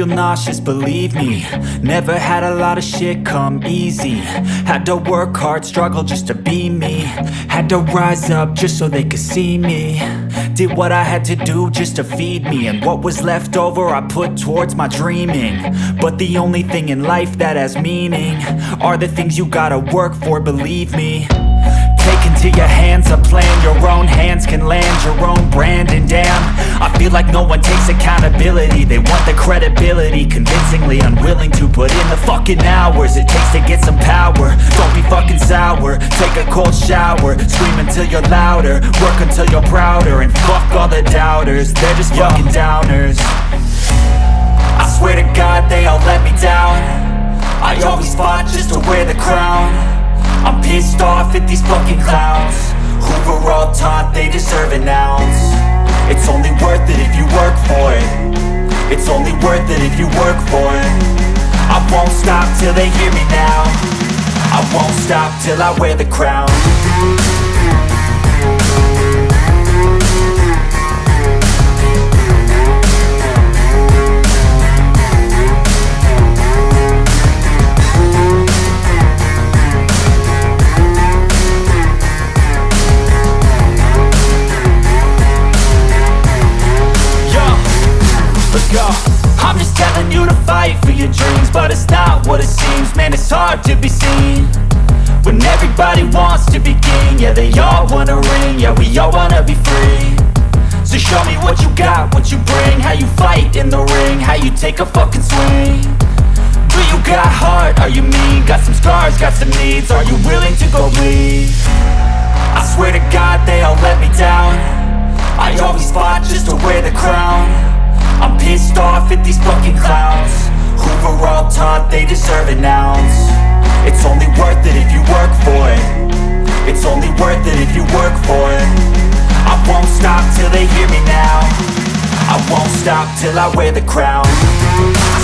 feel nauseous, believe me. Never had a lot of shit come easy. Had to work hard, struggle just to be me. Had to rise up just so they could see me. Did what I had to do just to feed me. And what was left over I put towards my dreaming. But the only thing in life that has meaning are the things you gotta work for, believe me. Take into your hands a plan, your own hands can land your own brand. And damn, I feel like no one takes accountability. They want the credibility, convincingly unwilling to put in the fucking hours it takes to get some power. Don't be fucking sour, take a cold shower, scream until you're louder, work until you're prouder. And fuck all the doubters, they're just fucking downers. I swear to God they all let me down. I always fought just to wear the crown. I'm pissed off at these fucking clowns who were all taught they deserve an ounce. It's only worth it if you work for it. It's only worth it if you work for it. I won't stop till they hear me now. I won't stop till I wear the crown. I'm just telling you to fight for your dreams, but it's not what it seems. Man, it's hard to be seen when everybody wants to be king. Yeah, they all wanna ring, yeah, we all wanna be free. So show me what you got, what you bring, how you fight in the ring, how you take a fucking swing. Do you got heart, are you mean? Got some scars, got some needs, are you willing to go bleed? I swear to God they all let me down. I always fought just to wear the crown. I'm pissed off at these fucking clowns who were all taught they deserve an ounce. It's only worth it if you work for it. It's only worth it if you work for it. I won't stop till they hear me now. I won't stop till I wear the crown. I